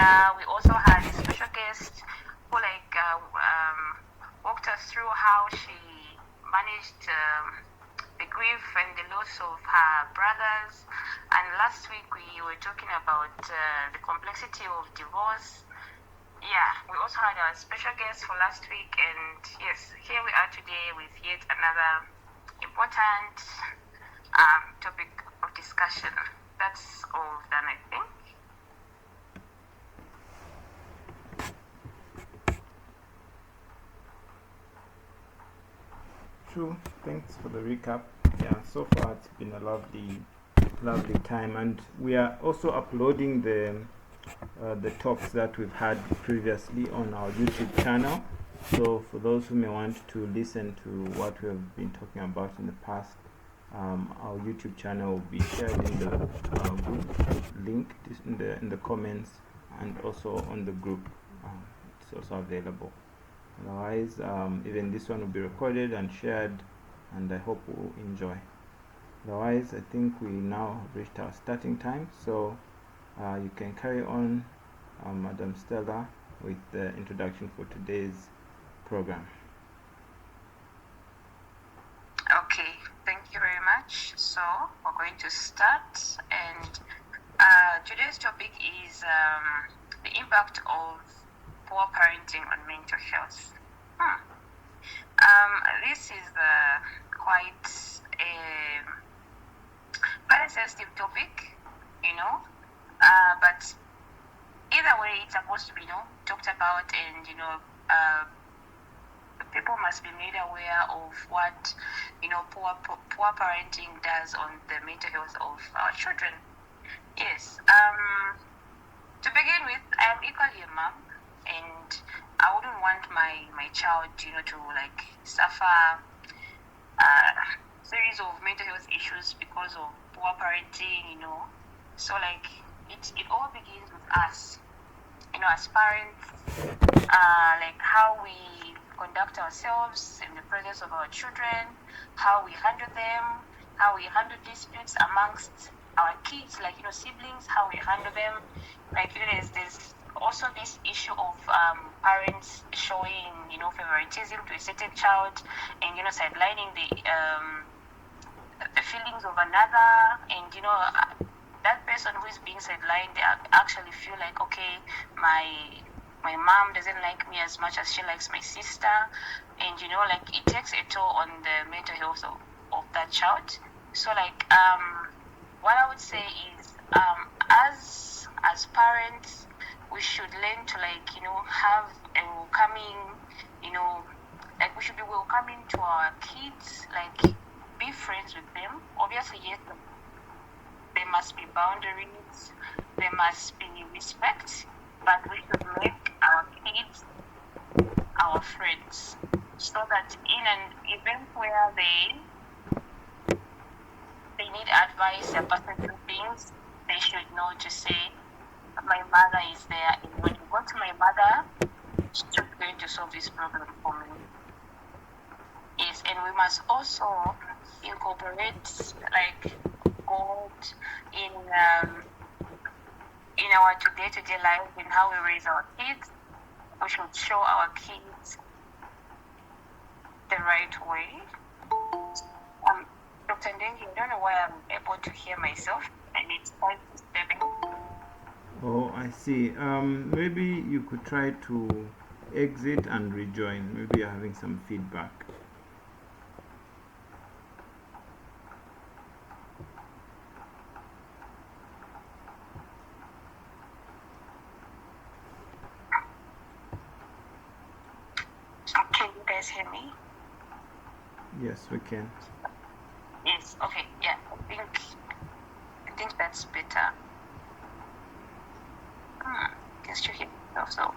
where we also had a special guest who walked us through how she managed the grief and the loss of her brothers. And last week we were talking about the complexity of divorce. Yeah, we also had our special guest for last week, and yes, here we are today with yet another important topic of discussion. That's all done, I think. True. Thanks for the recap. Yeah, so far it's been a lovely time, and we are also uploading the talks that we've had previously on our YouTube channel. So for those who may want to listen to what we have been talking about in the past, our YouTube channel will be shared in the group link in the comments, and also on the group. It's also available. Otherwise, even this one will be recorded and shared, and I hope you will enjoy. Otherwise, I think we now have reached our starting time, so you can carry on, Madam Stella, with the introduction for today's program. Okay, thank you very much. So we're going to start, and today's topic is the impact of poor parenting on mental health. This is quite a sensitive topic, but either way, it's supposed to be, talked about, and people must be made aware of what poor parenting does on the mental health of our children. Yes. To begin with, I am equally a mom, and I wouldn't want my child, to suffer a series of mental health issues because of poor parenting, So it all begins with us, as parents, how we conduct ourselves in the presence of our children, how we handle them, how we handle disputes amongst our kids, siblings, how we handle them. There's also this issue of parents showing, favoritism to a certain child, and sidelining the feelings of another, and that person who is being sidelined, they actually feel like, okay, my mom doesn't like me as much as she likes my sister, and it takes a toll on the mental health of that child. So what I would say is, as parents, we should learn to have a welcoming, we should be welcoming to our kids, be friends with them. Obviously, yes, there must be boundaries, there must be respect, but we should make our kids our friends, so that in an event where they need advice about certain things, they should know to say, my mother is there, and when you go to my mother, she's going to solve this problem for me. Yes, and we must also incorporate God in our day-to-day life, in how we raise our kids. We should show our kids the right way. Dr. Ndengi, I don't know why I'm able to hear myself, and it's quite disturbing. Oh, I see. Maybe you could try to exit and rejoin. Maybe you're having some feedback. Can you guys hear me? Yes, we can. Yes, okay, yeah. I think that's better. Can you hear me also?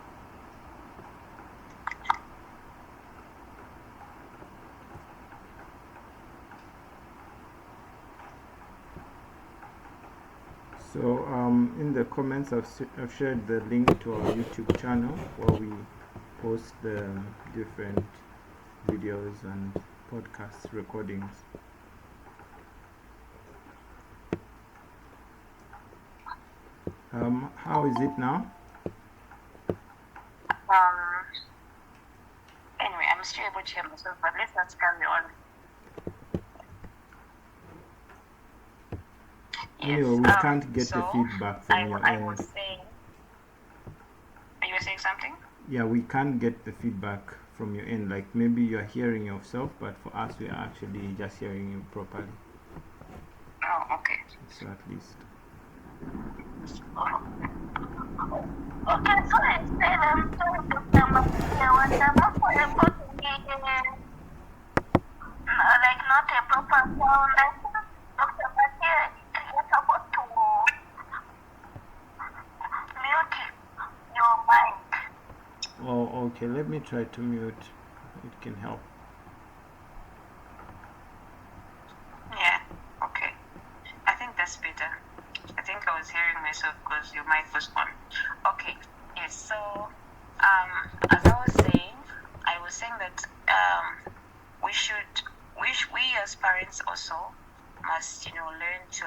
So in the comments I've shared the link to our YouTube channel where we post the different videos and podcast recordings. How is it now? able to hear myself, but let's not carry on. Anyway, we can't get the feedback from your I end. was saying, you were saying something? Yeah, we can't get the feedback from your end. Like maybe you're hearing yourself, but for us, we are actually just hearing you properly. Oh, okay. So at least. Okay, so I said I'm doing the summer for a like not a proper sound. I think Dr. Batia is supposed to mute your mic. Oh, okay. Let me try to mute. It can help. Yeah, okay. I think that's better. I think I was hearing myself because your mic was on. Okay, yes, so as I was saying that we as parents also must, learn to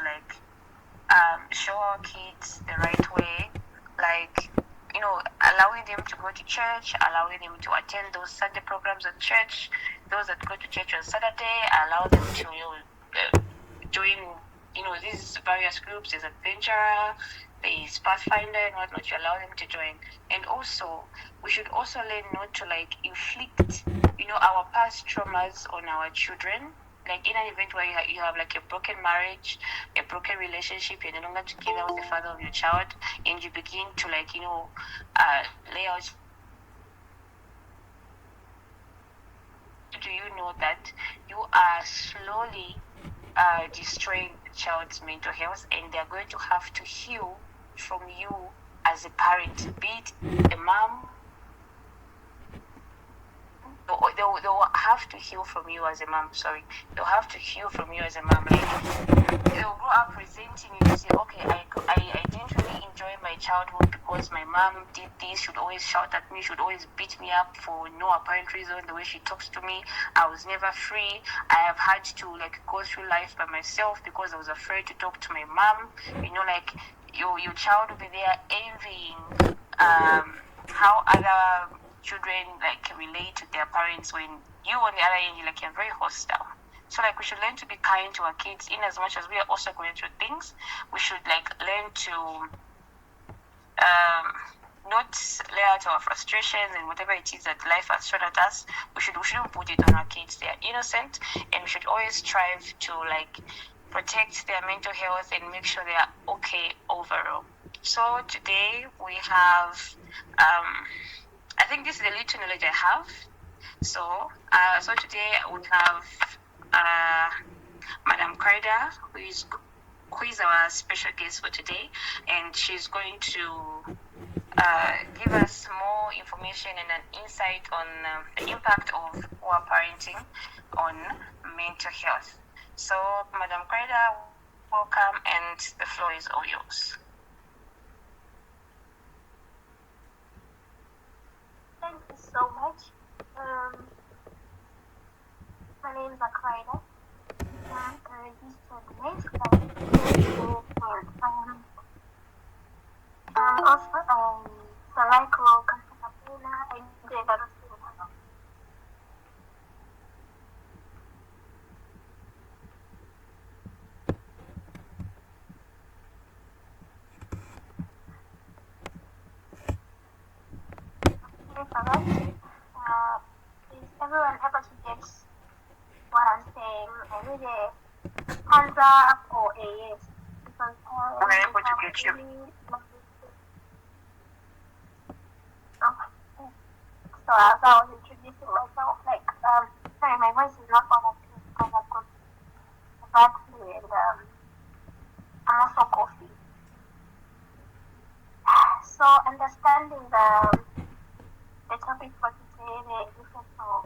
show our kids the right way, like, allowing them to go to church, allowing them to attend those Sunday programs at church, those that go to church on Saturday, allow them to, join, these various groups. There's Adventurer, there's Pathfinder and whatnot. You allow them to join. And also, we should also learn not to inflict, our past traumas on our children. Like in an event where you have like a broken marriage, a broken relationship, you're no longer together with the father of your child, and you begin to lay out. Do you know that you are slowly destroying the child's mental health, and they're going to have to heal from you as a parent, be it a mom. They'll have to heal from you as a mom. Sorry, they'll have to heal from you as a mom. They'll grow up resenting you. Say, okay, I didn't really enjoy my childhood because my mom did this. Should always shout at me. Should always beat me up for no apparent reason. The way she talks to me, I was never free. I have had to go through life by myself because I was afraid to talk to my mom. Your child will be there envying how other children relate to their parents, when you on the other end you're very hostile. So we should learn to be kind to our kids, in as much as we are also going through things. We should learn to not lay out our frustrations and whatever it is that life has thrown at us. We shouldn't put it on our kids. They are innocent, and we should always strive to protect their mental health and make sure they are okay overall. So today we have I think this is the little knowledge I have. So today we have Madam Crydah, who is our special guest for today, and she's going to give us more information and an insight on the impact of poor parenting on mental health. So, Madam Crydah, welcome, and the floor is all yours. Thank you so much. My name is Crydah. I'm a registered nurse. I'm also a cervical campaigner. I do a lot of things. Is everyone able to get what I'm saying? I need a hands up or a yes. Because I'm able to get you. So as I was introducing myself, sorry, my voice is not all that good because I've got a bad flu and I'm also coughing. So understanding the topic for today, the effects of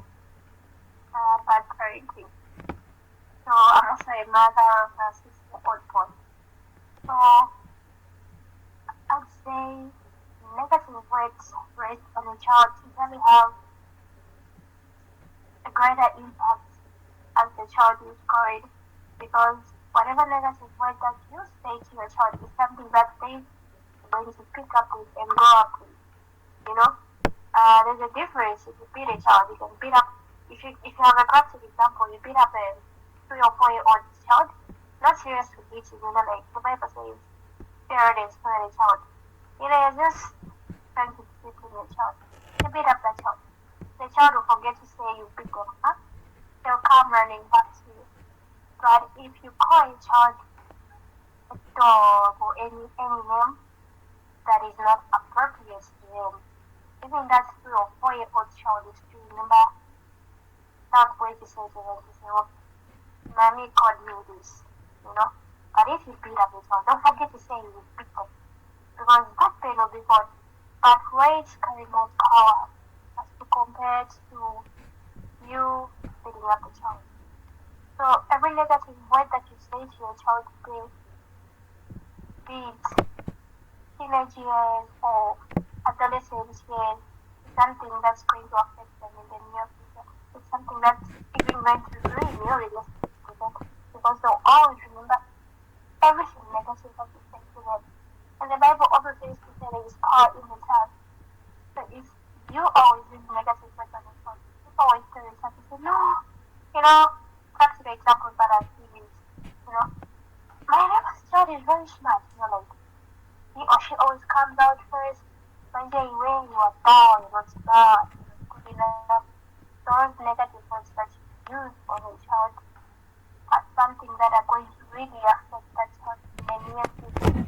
bad parenting. So I'm also a mother of a 6-year-old boy. So I'd say negative words raised on a child usually have a greater impact as the child is growing, because whatever negative word that you say to your child is something that they're going to pick up with and grow up with. There's a difference. If you beat a child, you can beat up if you have a practical example, you beat up a 3 or 4 year old child, not seriously beating, like the Bible says, parents for a child. You're just trying to discipline your child. You beat up that child. The child will forget to say you beat them up. They'll come running back to you. But if you call a child a dog or any name that is not appropriate to them, even that 3 or 4 year old child is to remember that way to say to them, to say, oh, mommy called me this, But if you beat up a child, don't forget to say you beat them. Because that pain will be gone. But words carry more power as to compare to you beating up the child. So every negative word that you say to your child today, be it teenage years or adolescence years, is something that's going to affect them in the near future. It's something that's even going to ruin your relationship with them, because they'll always remember everything negative that you say to them. And the Bible also says to say there is power in the tongue. So if you always use negative words on your phone, you always tell yourself to say, no, practical examples that I've given, my neighbor's child is very smart, like, he or she always comes out first when they win, you are down, you're not smart, you're not good enough. Those negative words that you use on your child are something that are going to really affect that child in the near future.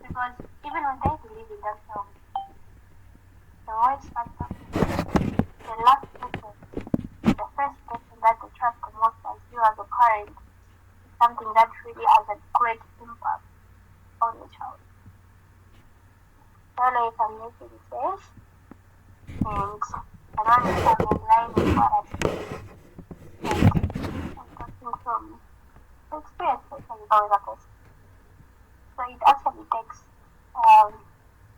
Because even when they believe in themselves, the words that come, the last person, the first person that they trust the most as you as a parent, is something that really has a great impact on the child. So like I'm making sense, and I don't know if I'm in line with what I said. I'm talking from experience, which is always a person. So it actually takes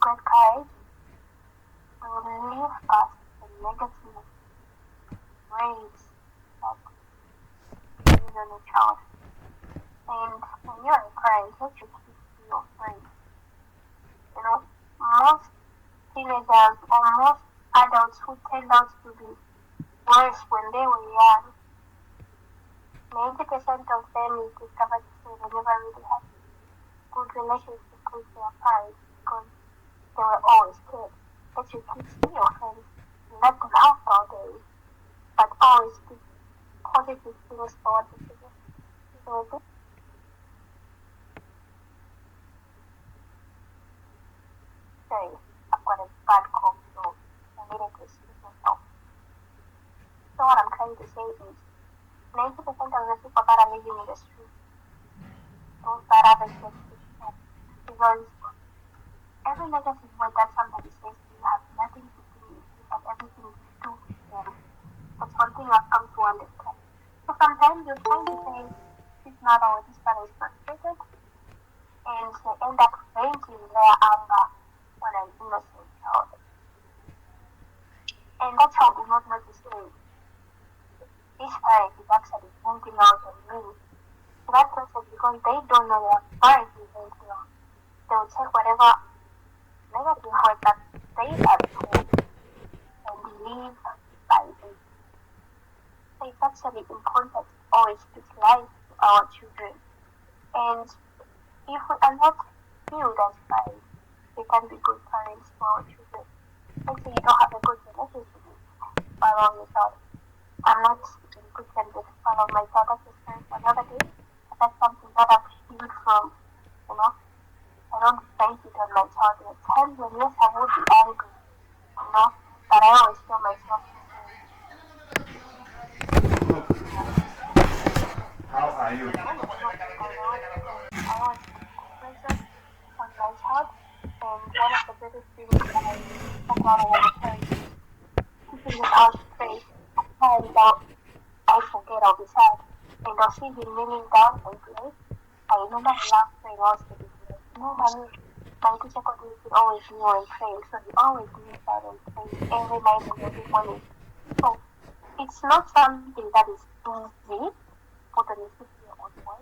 great courage to live past the negative ways that is on a child. And when you're a parent, what you keep to your friends. Most teenagers or most adults who turned out to be worse when they were young, 90% of them is discovered to say they never really had good relationship with their parents because they were always scared. Let your kids be your friends, let them out all day, but always speak positive things toward the children. Sorry, I've got a bad cough, so I needed to speak myself. So what I'm trying to say is 90% of the people that are living in the street, those that have expectations, because every negative word that somebody says to you has nothing to do with you and everything to do with them. That's one thing I've come to understand. So sometimes you're trying to say this mother or this father is frustrated, and they end up venting their anger on an innocent child. And that child will not know to say, this parent is actually venting out on me. So that person, because they don't know their parent is venting out, they will take whatever negative word that they are told and believe by it. So it's actually important to always speak life to our children. And if we are not filled as parents, we can be good parents for our children. Let's say you don't have a good relationship with father or your child. I'm not in good terms with father of my child. That's a story for another day. But that's something that I've healed from, I don't base it on my child. There are times when, yes, I would be angry, but I always tell myself to say, how are you? I always put pressure on my child. And one of the biggest things that I talk about all the time is keeping him out of space. Times out, I forget I'll be sad. And I'll see him kneeling down and play. I remember the last thing I was to be like, mommy, my teacher told me to always kneel and pray. So he always kneels down and prays every night and every morning. So it's not something that is easy for the 50-year-old boy.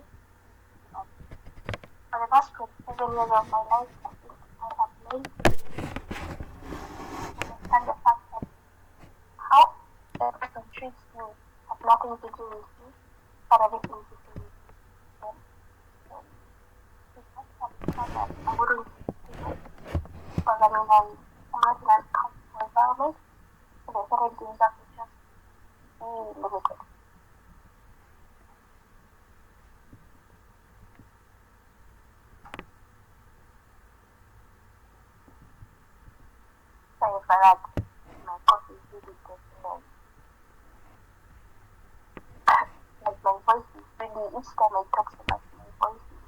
For the past 27 years of my life, I think I have learned to understand the fact that how the person treats you nothing to do with you, but everything to do with them. It's not that I wouldn't do it, because I'm not in a comfortable environment, so there's certain things that would just be limited. Sorry for that. My coffee is really good. Like my voice is really, each time I talk so much, my voice is.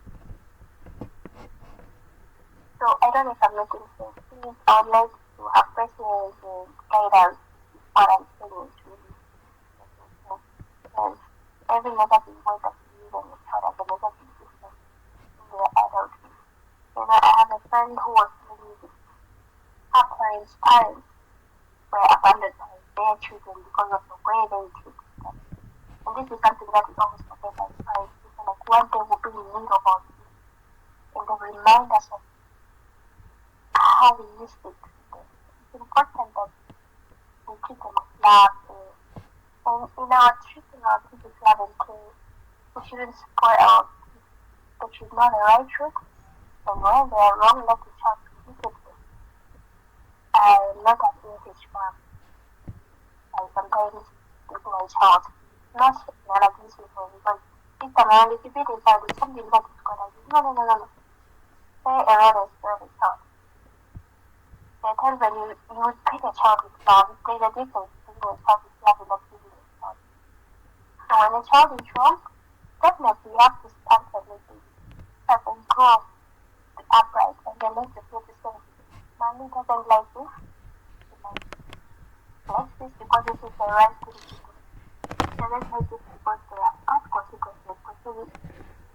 So I don't know if I'm making sense. Please, I would like to have personal guidance if what I'm saying is really making sense. Because every negative word that you use on your child as a negative system in their adulthood. I have a friend who was telling me her parents were abandoned by their children because of the way they treated them. And this is something that is always forget by parents. It's like one day we'll be in need of all this. And they remind us of how we used to treat them. It's important that we treat them with love. And in our treating our kids with love and care, we shouldn't spoil our kids. They should know the right truth. And when they are wrong, let the child be them. Not at vintage farm. I sometimes with my child. Not an abusive way, because if the man is a bit inside, it's something that is going to do. No. Say a rather the child. There are times when you would treat a child with love, there's a difference between a child with love and abusing a child. So when a child is wrong, definitely you have to stand for everything. Step and grow upright and then make the feel the same. Mommy doesn't like this. She likes this because this is the right thing to do. So let's make it because there are not consequences. Because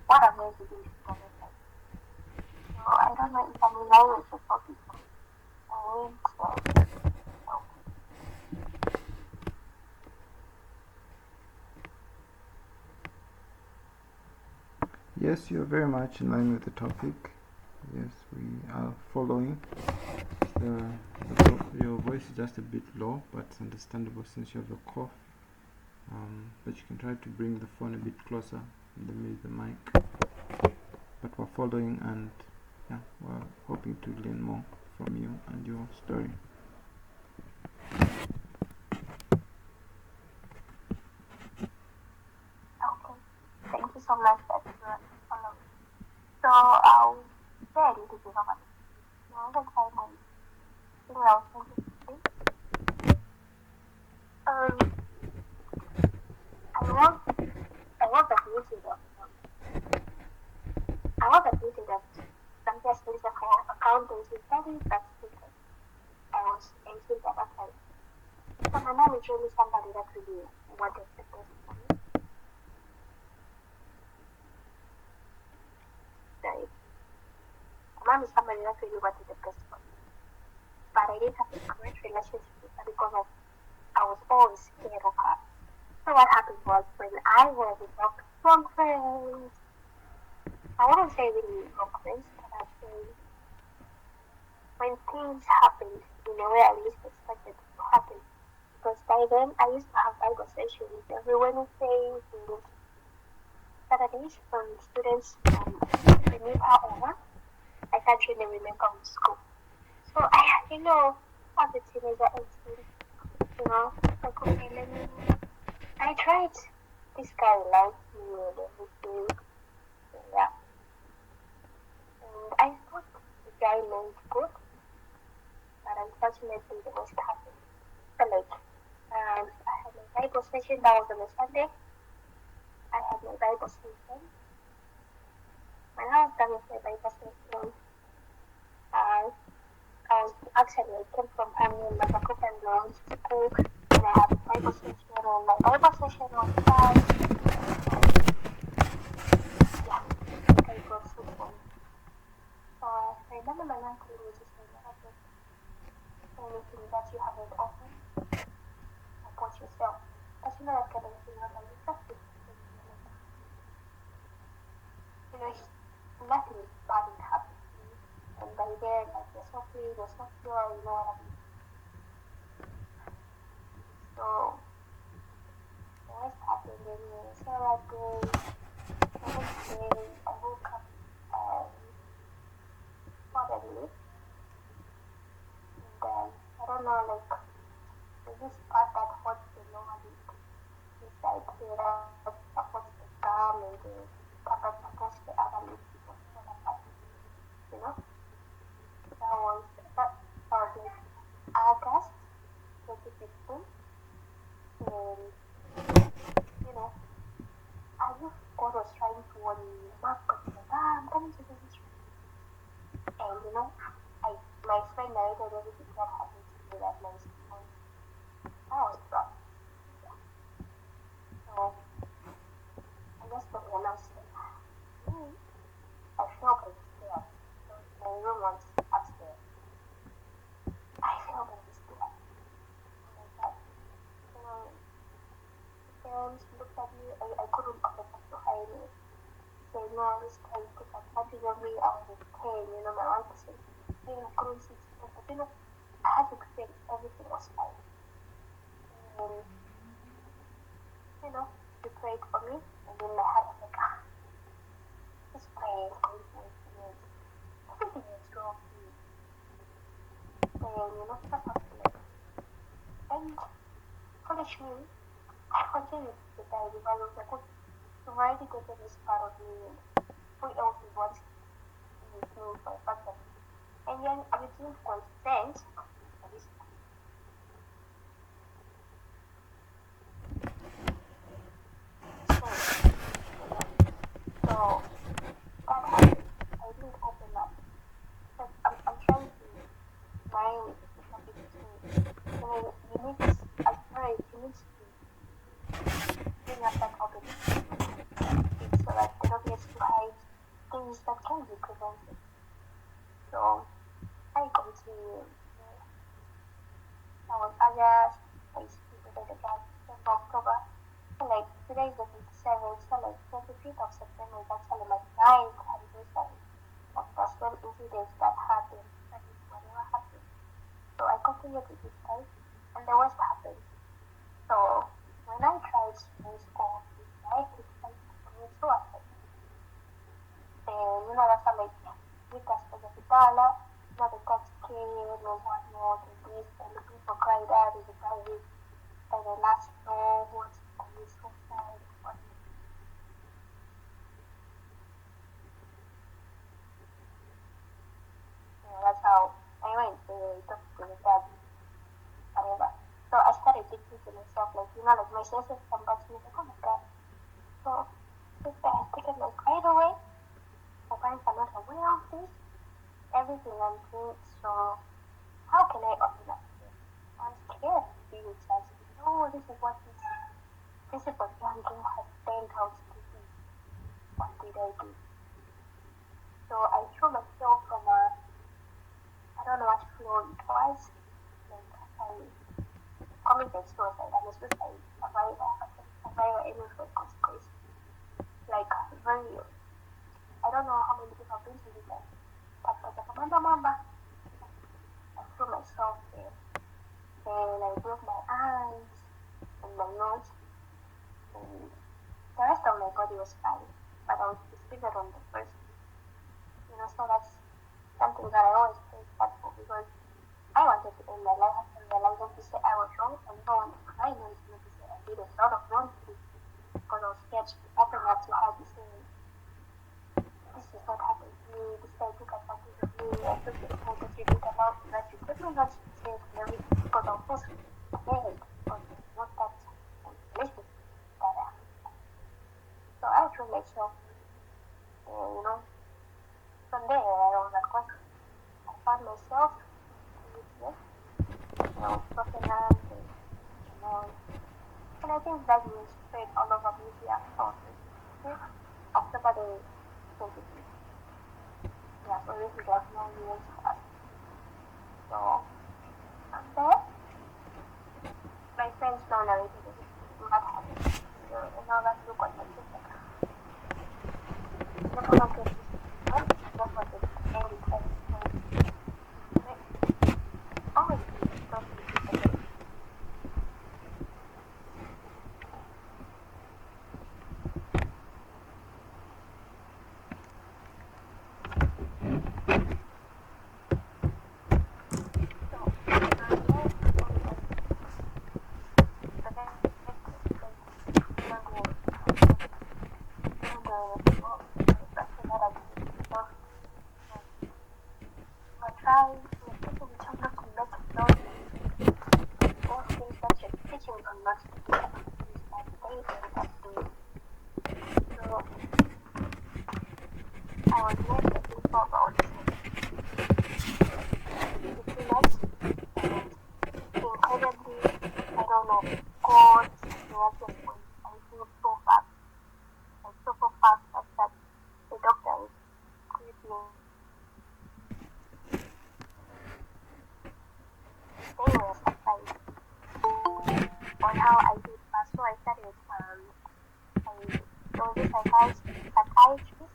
what I'm going to do is doesn't like it. So I don't know if I'm in line with the topic. I mean, so. Yes, you're very much in line with the topic. Yes, we are following. Your voice is just a bit low, but it's understandable since you have a cough. But you can try to bring the phone a bit closer and the mic. But we're following, and yeah, we're hoping to learn more from you and your story. Okay, thank you so much for following. So I'll say a little bit about it. The time I was thinking I was admitted that some aspects of accountancy studies that I was into that time. So my mom is really somebody that really wanted the best for me. Sorry. My mom is somebody that really wanted the best for me. But I didn't have a great relationship with her because I was always scared of her. So what happened was when I was with wrong friends, I wouldn't say really wrong friends, but I'd say when things happened in a way I least expected to happen. Because by then I used to have Bible sessions every Wednesday and Saturdays from students from Renita over. I can't really remember which school. So as a teenager, 18, like, okay, I tried this guy liked me and everything. Yeah. And I thought the guy meant good, but unfortunately the worst happened. So I had my Bible session, that was on a Sunday. I had my Bible session. When I was done with my Bible session, I came from family in Mazakup and going to school, and I had a Bible session, and my Bible session was fast. Yeah, I got football. So I remember my mom told me to say, never take anything that you haven't opened about yourself. But that kind of thing, I'm just nothing bad will happen to you. And by then, like, you're so free, you're so pure, you know what I mean? So, worst happened anyway. So that day, the next day, I woke up suddenly, and then I don't know, like there's this part that hurts the lower lip. It's like here that supports the gum and the part that supports the other lip was torn apart. You know, that was like August 2015, and you know, I just God was trying to warn me. Mark got me like, I'm coming to visit you. And you know, my friend narrated everything that happened to me that night because I was drunk. Yeah. So I just got me and I said, I fell by the stairs. So my room was upstairs. I fell by the stairs. Oh my god. So the parents looked at me. I couldn't open up to hide it. Say no, this guy took advantage of me. I was in pain, you know, my 1%. I couldn't see it, but you know, I had to pretend everything was fine. And you know, he prayed for me, and in my heart I was like, this prayer is going to influence. Everything is wrong with me. And you know, that's how I like. And foolishly, I continued to die because I was like, you've already taken this part of me, and who else would want to be with me for a person? And then I didn't consent for this. So that happened. I didn't open up. Because I'm trying to mind the topic between. You know, you need to, as parents, you need to bring up that topic it's so that they don't get to hide things that can be prevented. So I continue. I was August, I stupid the guy, October. So like today is the 27th, so like 25th of September is actually my 9th anniversary of the same incidents that happened. That is whatever happened. So I continued with this guy, and the worst happened. So when I tried to raise off this guy, he tried to commit suicide. And you know, that's how like with us as a Vitala, you know, the tax came and whatnot, and this, and looking for Crydah, there's a guy with by the last know what's commit suicide, whatnot. You know, that's how I went to talk to the dad, whatever. So I started thinking to myself, like, you know, like my senses come back to me, like, oh my god. So this guy has taken my right away. My parents are not aware of this. Everything I'm doing, so how can I open up to him? I'm scared to be with us. No, this is what young girl has turned out to be. What did I do? So I threw myself from I don't know what floor it was. Like I committed suicide. I'm a suicide survivor anyway for consequence. Like very, I don't know how many people have been to this guy. But Mamba, I threw myself there. And I broke my arms and my nose. And the rest of my body was fine. But I was disfigured on the first. You know, so that's something that I always pray for because I wanted to end my life after realizing to say I was wrong and no one I know is not to say I did a lot of wrong things because I was scared to open up to her to say this is what happened to me, this guy took advantage of me, I took the phone that you did about that you could not say it and everything because I was so scared because not that relationship that I had. So I threw myself you know, from there I was at question. I found myself useless, you know, broken arms and you know, and I think that will spread all over media October the 25th. Yeah, so this is like 9 years past. So from there, my friends now narrated what happened. And now that look at my sister. Never forget this. Never forget to end it always be talking to people. trying to teaching children to make noise. Those things that you're teaching are not things that they end up doing. So I was made to think about it's nice and incredibly, I don't know, God reacted when I feel so fast. Like so fast that the doctor is creeping. They were surprised on how I did fast. So I started, there was a psychiatrist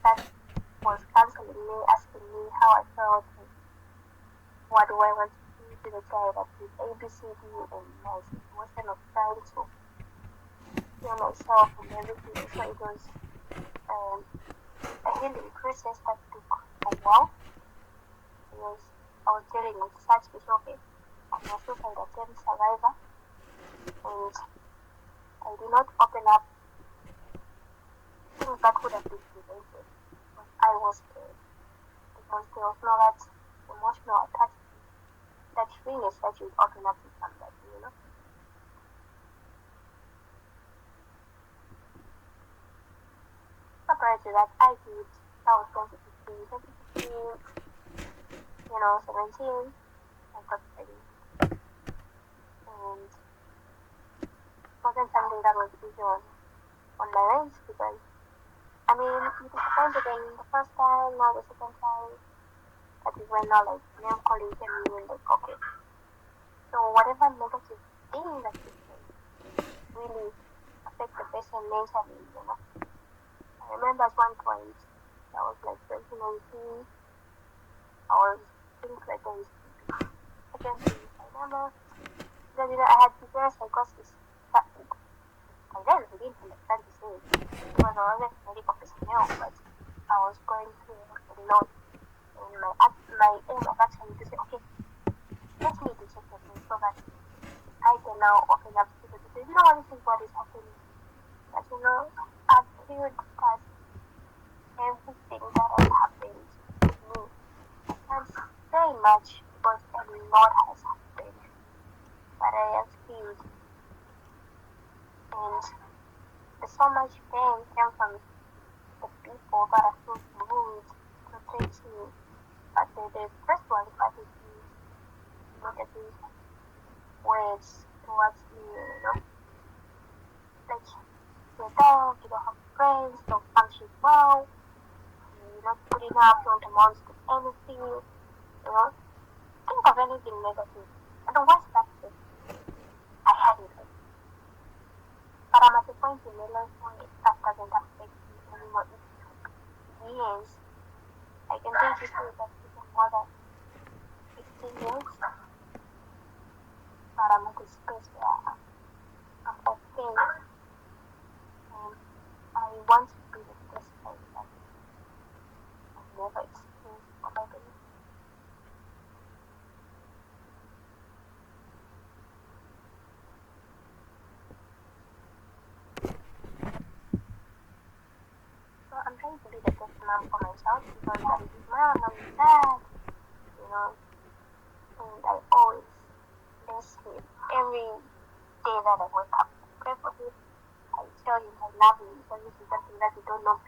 that was counseling me, asking me how I felt and what do I want to do to the child that did ABCD and my situation of trying to heal myself and everything. So it was a healing process that took a while because I was dealing with such disorder. I'm a suicide attempt survivor and I did not open up things that would have been prevented. But I was scared because there was no that emotional attachment, that feelings that you open up to somebody, you know. Prior to that, I was 2015, 17, I got pregnant. And it wasn't something that was easy on my end because, you disappointed again the first time, now the second time, that is when now, like, name calling came in, like, okay. So whatever negative thing that you say really affect the person mentally, you know. I remember at one point, that was like 2019, I was feeling like I was again I remember, because, I had reverse psychosis. I then didn't understand the same. It was already medical personnel, but I was going through a lot. And my aim was actually to say, okay, let me to check the thing so that I can now open up to people to say, this is what is happening. But I've healed past everything that has happened with me. I can't say much because a lot has happened, but I have healed. And so much pain came from the people that are so rude, protect you. But the first one started to negative words towards you, like you're dumb, you don't have friends, don't function well, you're not good enough, you don't amount to anything, think of anything negative. And once that's it, I had it. But I'm at the point in my life where that doesn't affect me anymore. It took years. I can think it that even more than 15 years. But I'm at a space where I'm okay. And I want to be the best person that I've never experienced for my life. I'm trying to be the best mom for myself because I'm a big mom, I'm dad, and I always bless him every day that I wake up. I pray for him, I tell him I love him because this is something that we don't know.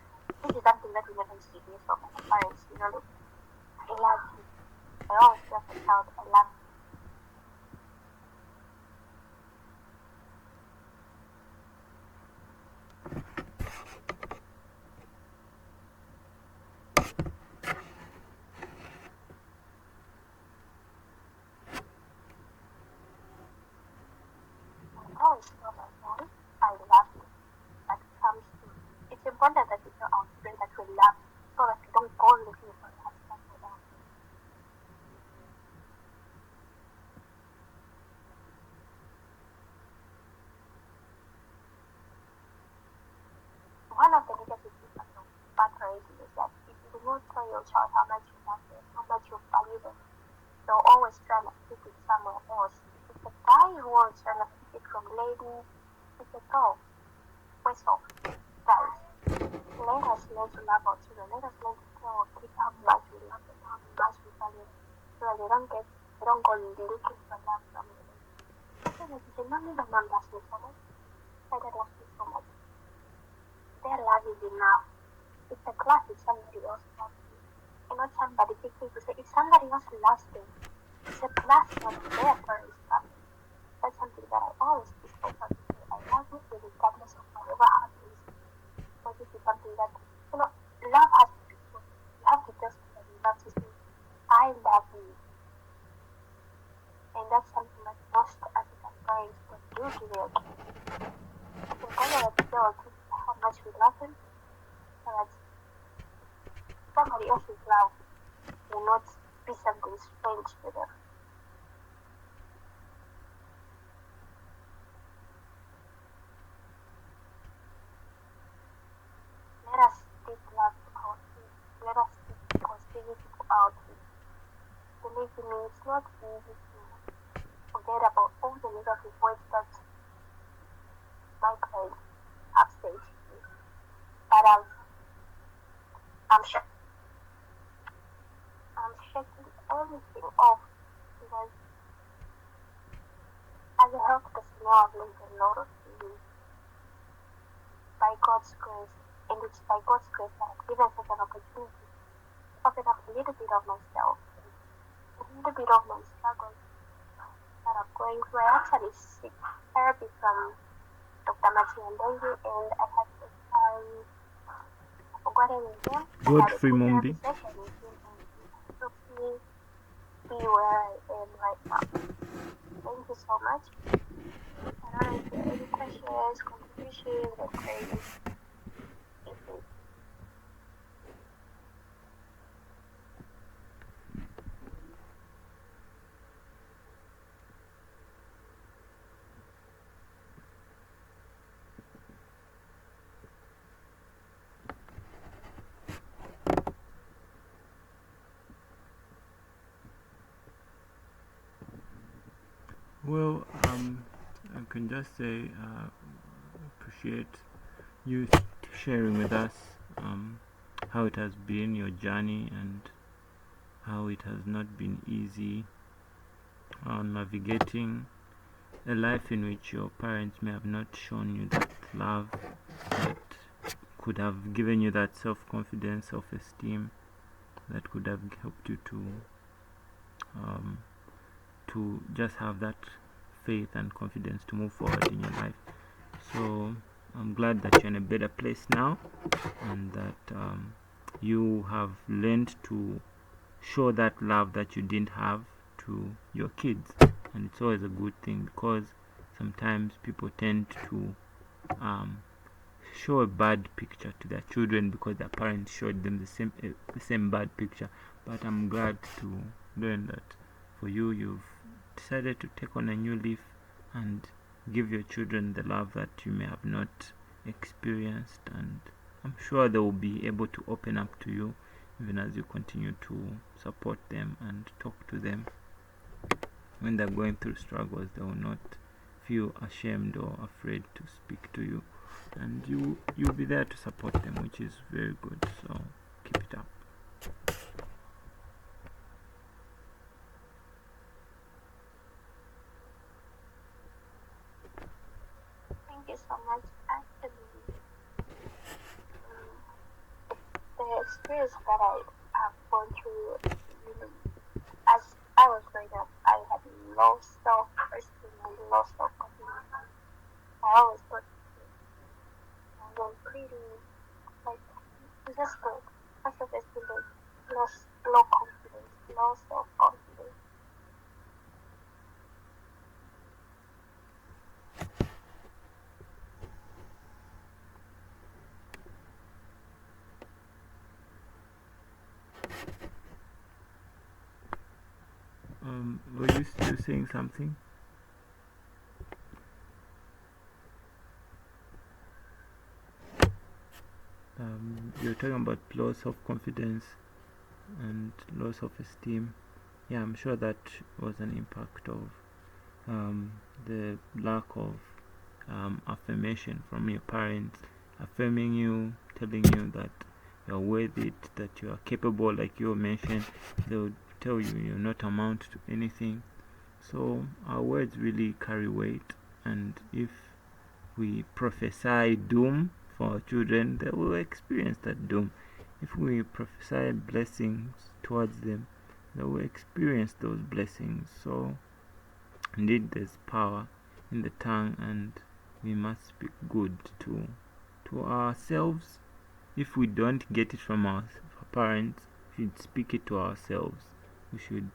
This is something that we never see from our parents, I love him. I always tell my child I love him. Always tell my son I love him. That comes to it's important that we tell our children that we love so that we don't go looking for that stuff for them. One of the negative things of bad parenting is that if you do not tell your child how much you love them, how much you value them, they'll always try to keep it somewhere else. If the guy who was trying to keep it from ladies, it's a girl. Whistle. Guys, let us learn to love our children. Let us learn to tell our kids how much we love them, how much we value they don't go looking for love from me. They don't need a man loves me so much. My dad loves me so much. Their love is enough. It's a class if somebody else loves you. And not somebody thinking to say, if somebody else loves them, it's a plus not their parents love them. That's something that I always teach my son to say, I love you regardless of whatever happens. Because this is something that, love has to be true. You have to tell somebody you love to say, I love you. And that's something that most African parents don't do to their kids. So kind of like tell kids how much we love them, so that somebody else's love will not be something strange to them. Let us speak love to our kids. Let us speak positivity to our kids. Believe me, it's not easy to forget about all the negative words that my parents have said to me. But I'm shaking everything off because as a health personnel, I've learned a lot of things by God's grace, and it's by God's grace that I've given such an opportunity to open up a little bit of myself, a little bit of my struggles that I'm going through. I actually seek therapy from Dr. Mati and Dengue, and I had Godfrey Mombi. Session with him, and he helped me be where I am right now. Thank you so much. I don't know if there are any questions, contributions, or queries. Thank you. Well, I can just say appreciate you sharing with us how it has been, your journey, and how it has not been easy navigating a life in which your parents may have not shown you that love that could have given you that self-confidence, self-esteem that could have helped you to just have that faith and confidence to move forward in your life. So I'm glad that you're in a better place now, and that you have learned to show that love that you didn't have to your kids. And it's always a good thing, because sometimes people tend to show a bad picture to their children because their parents showed them the same bad picture. But I'm glad to learn that for you, you've decided to take on a new leaf and give your children the love that you may have not experienced, and I'm sure they will be able to open up to you even as you continue to support them and talk to them. When they're going through struggles, they will not feel ashamed or afraid to speak to you, and you'll be there to support them, which is very good. So keep it up. Thank you so much. Actually, the experience that I have gone through, as I was growing up, I had low self-esteem and low self-confidence. I always thought I was pretty, like, just good. My self-esteem was low confidence, low self-confidence. Were you still saying something? You're talking about low self-confidence and low self-esteem. Yeah, I'm sure that was an impact of the lack of affirmation from your parents, affirming you, telling you that you're worth it, that you are capable, like you mentioned. They would tell you you're not amount to anything. So our words really carry weight, and if we prophesy doom for our children, they will experience that doom. If we prophesy blessings towards them, they will experience those blessings. So indeed there's power in the tongue, and we must speak good to ourselves. If we don't get it from our parents, we should speak it to ourselves. We should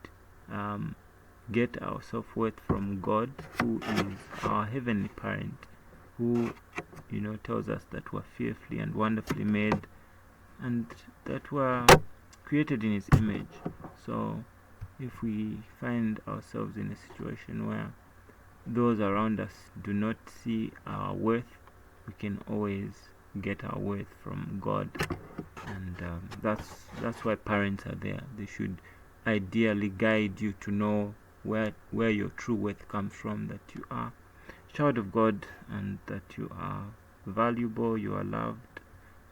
get our self-worth from God, who is our heavenly parent, who tells us that we're fearfully and wonderfully made, and that we're created in His image. So if we find ourselves in a situation where those around us do not see our worth, we can always get our worth from God, and that's why parents are there. They should ideally guide you to know where your true worth comes from, that you are a child of God, and that you are valuable, you are loved.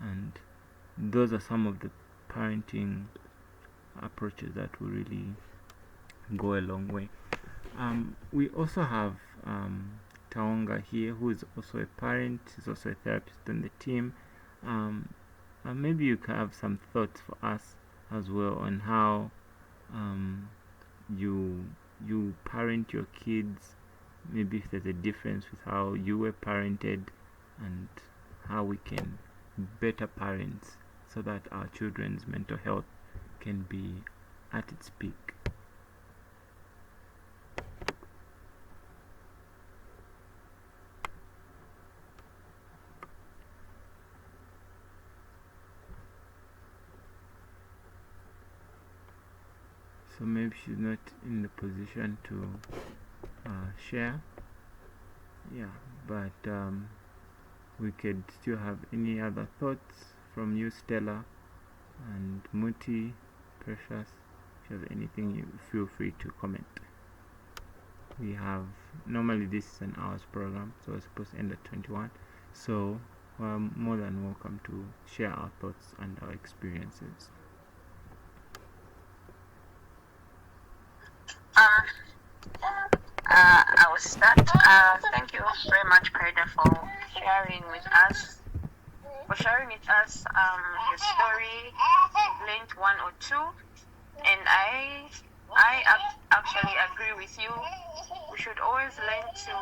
And those are some of the parenting approaches that will really go a long way. We also have Tawanga here, who is also a parent. He's also a therapist on the team. Maybe you can have some thoughts for us as well on how you parent your kids. Maybe if there's a difference with how you were parented, and how we can be better parents so that our children's mental health can be at its peak. So maybe she's not in the position to share. Yeah, but we could still have any other thoughts from you, Stella, and Muti, Precious. If you have anything, you feel free to comment. We have, normally this is an hour's program, so it's supposed to end at 21. So we're more than welcome to share our thoughts and our experiences. I will start. Thank you very much, Crydah, for sharing with us. Your story. Learned one or two, and I actually agree with you. We should always learn to.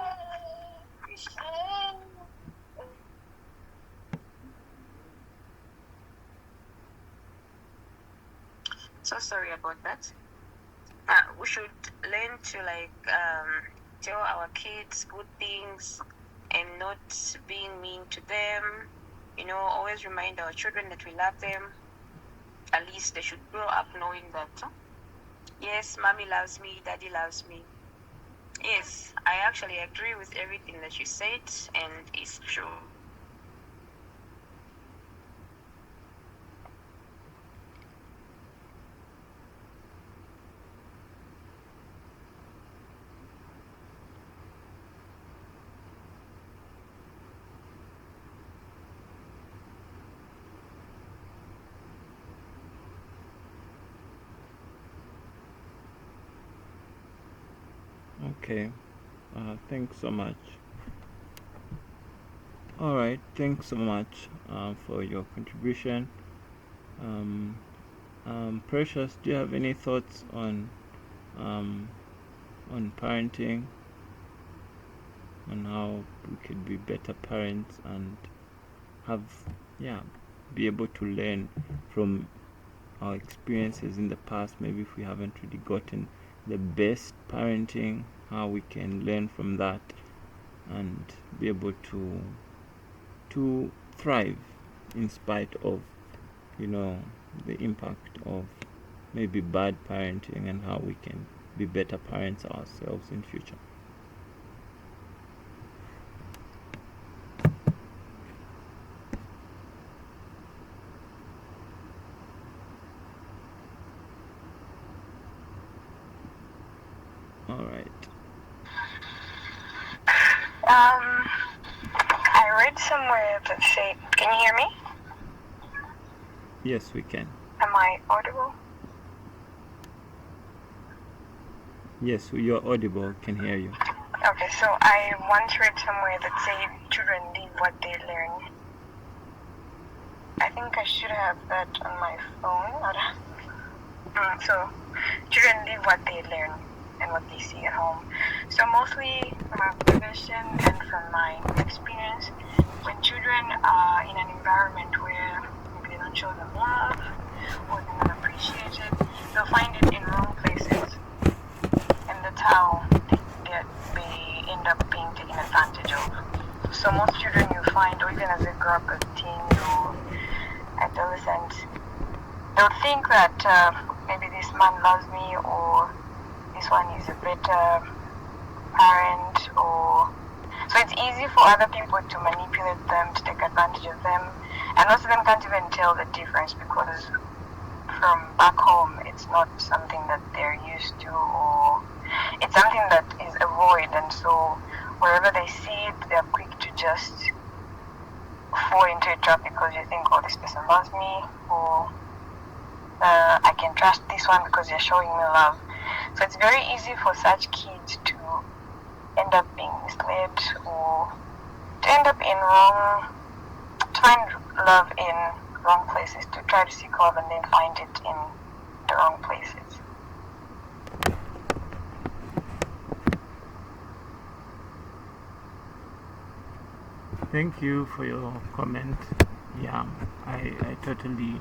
So sorry about that. We should learn to tell our kids good things and not being mean to them. Always remind our children that we love them. At least they should grow up knowing that, yes, mommy loves me, daddy loves me. Yes, I actually agree with everything that you said, and it's true. Okay, thanks so much. Alright, thanks so much for your contribution. Precious, do you have any thoughts on parenting, on how we could be better parents and be able to learn from our experiences in the past? Maybe if we haven't really gotten the best parenting, how we can learn from that and be able to thrive in spite of the impact of maybe bad parenting, and how we can be better parents ourselves in future. All right. I read somewhere that said, can you hear me? Yes, we can. Am I audible? Yes, you're audible. Can hear you. Okay, so I once read somewhere that said children live what they learn. I think I should have that on my phone. So children live what they learn and what they see at home. So mostly from observation and from my experience, when children are in an environment where maybe they don't show them love or they're not appreciated, they'll find it in wrong places. And that's how they end up being taken advantage of. So most children you find, or even as they grow up as teens or adolescents, they'll think that maybe this man loves me, or this one is a better parent, or so it's easy for other people to manipulate them, to take advantage of them, and most of them can't even tell the difference because from back home it's not something that they're used to, or it's something that is a void, and so wherever they see it, they're quick to just fall into a trap because you think, oh, this person loves me, or I can trust this one because they're showing me love. So it's very easy for such kids to end up being misled, or to end up in to find love in wrong places, to try to seek love and then find it in the wrong places. Thank you for your comment. Yeah, I totally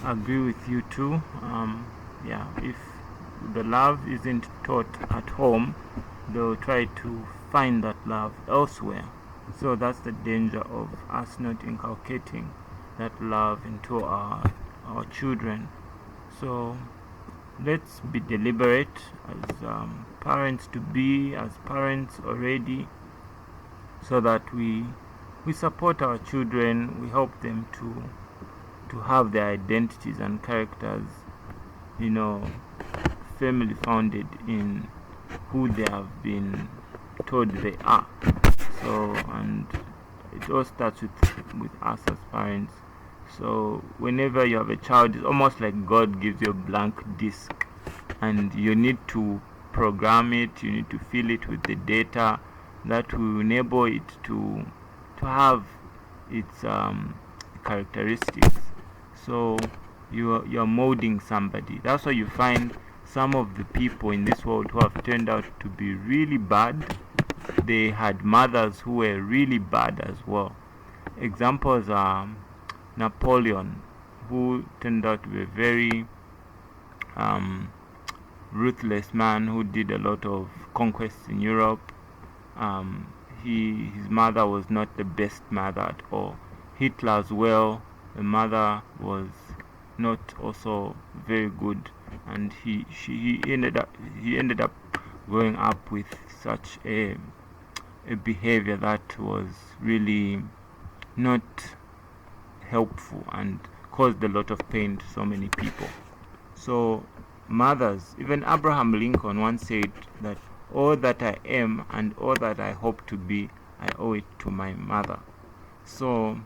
agree with you too. Yeah, if the love isn't taught at home, they'll try to find that love elsewhere. So that's the danger of us not inculcating that love into our children. So let's be deliberate as parents to be, as parents already, so that we support our children, we help them to have their identities and characters, firmly founded in who they have been told they are. So, and it all starts with us as parents. So whenever you have a child, it's almost like God gives you a blank disc, and you need to program it, you need to fill it with the data that will enable it to have its characteristics. So you're molding somebody. That's why you find some of the people in this world who have turned out to be really bad, they had mothers who were really bad as well. Examples are Napoleon, who turned out to be a very ruthless man who did a lot of conquests in Europe. His mother was not the best mother at all. Hitler as well, the mother was not also very good, and he ended up growing up with such a behavior that was really not helpful and caused a lot of pain to so many people. So mothers, even Abraham Lincoln once said that all that I am and all that I hope to be, I owe it to my mother. So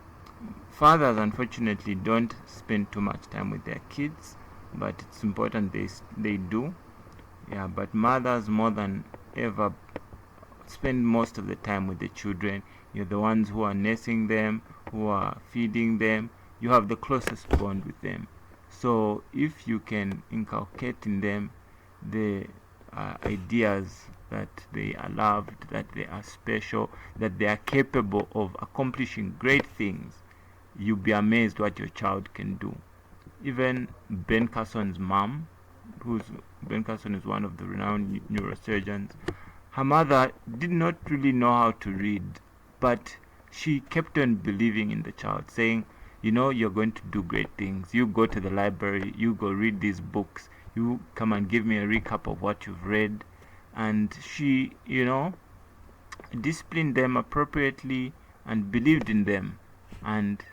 fathers unfortunately don't spend too much time with their kids, but it's important they do. Yeah, but mothers more than ever spend most of the time with the children. You're the ones who are nursing them, who are feeding them. You have the closest bond with them. So if you can inculcate in them the ideas that they are loved, that they are special, that they are capable of accomplishing great things, you'll be amazed what your child can do. Even Ben Carson's mom, Ben Carson is one of the renowned neurosurgeons, her mother did not really know how to read, but she kept on believing in the child, saying, you're going to do great things. You go to the library, you go read these books, you come and give me a recap of what you've read. And she, disciplined them appropriately and believed in them. And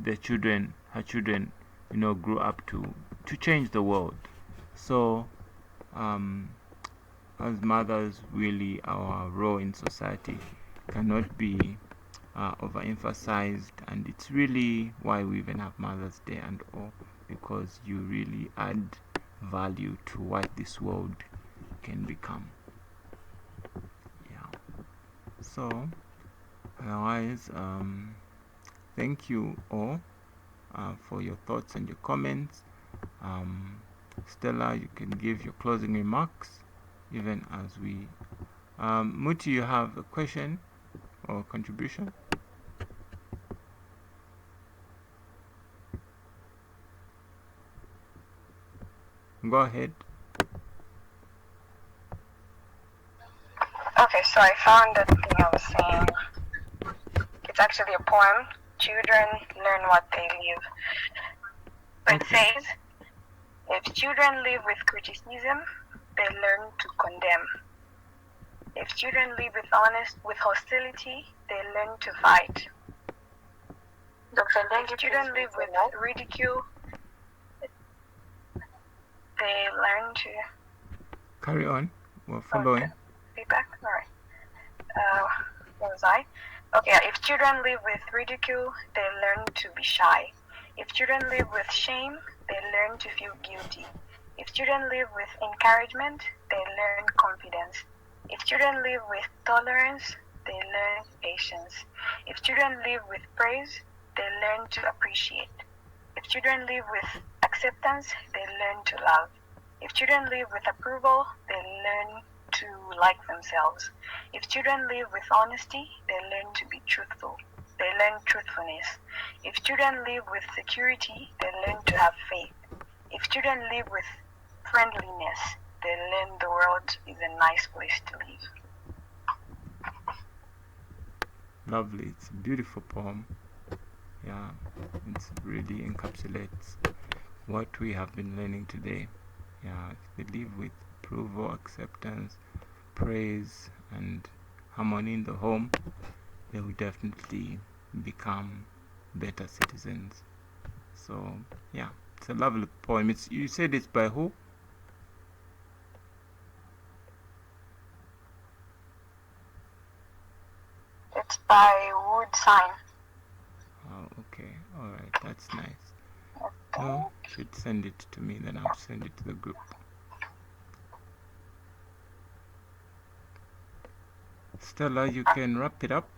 her children, grew up to change the world. So, as mothers, really, our role in society cannot be overemphasized, and it's really why we even have Mother's Day and all, because you really add value to what this world can become. Yeah. So otherwise, thank you all for your thoughts and your comments. Stella, you can give your closing remarks even as we Muti, you have a question or contribution? Go ahead. Okay, so I found that thing I was saying. It's actually a poem. Children learn what they live. It says, if children live with criticism, they learn to condemn. If children live with hostility, they learn to fight. If children live with ridicule, they learn to... Carry on. We're following. Feedback? All right. Where was I? Okay, if children live with ridicule, they learn to be shy. If children live with shame, they learn to feel guilty. If children live with encouragement, they learn confidence. If children live with tolerance, they learn patience. If children live with praise, they learn to appreciate. If children live with acceptance, they learn to love. If children live with approval, they learn to like themselves. If children live with honesty, they learn to be truthful. They learn truthfulness. If children live with security, they learn to have faith. If children live with friendliness, they learn the world is a nice place to live. Lovely. It's a beautiful poem. Yeah, it really encapsulates what we have been learning today. Yeah, if they live with approval, acceptance, praise, and harmony in the home, they will definitely become better citizens. So, yeah, it's a lovely poem. You said it's by who? It's by Wood Sign. Oh, okay. Alright, that's nice. Oh, should send it to me, then I'll send it to the group. Stella, you can wrap it up.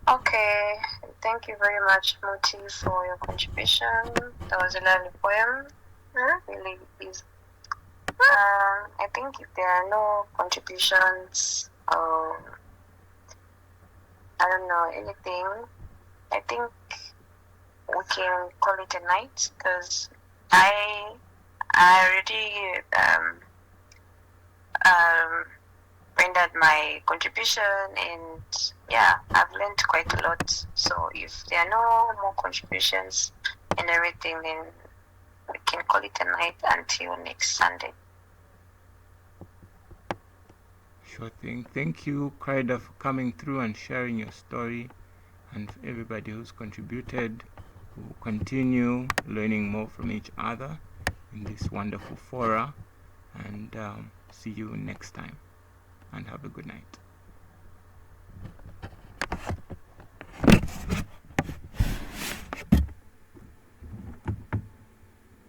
Okay, thank you very much, Muti, for your contribution. That was a lovely poem. Really is. I think if there are no contributions, I don't know, anything, I think we can call it a night, because I already rendered my contribution, and yeah, I've learned quite a lot. So if there are no more contributions and everything, then we can call it a night until next Sunday. Sure thing. Thank you, Crydah, for coming through and sharing your story, and for everybody who's contributed. We'll continue learning more from each other in this wonderful fora, and see you next time, and have a good night.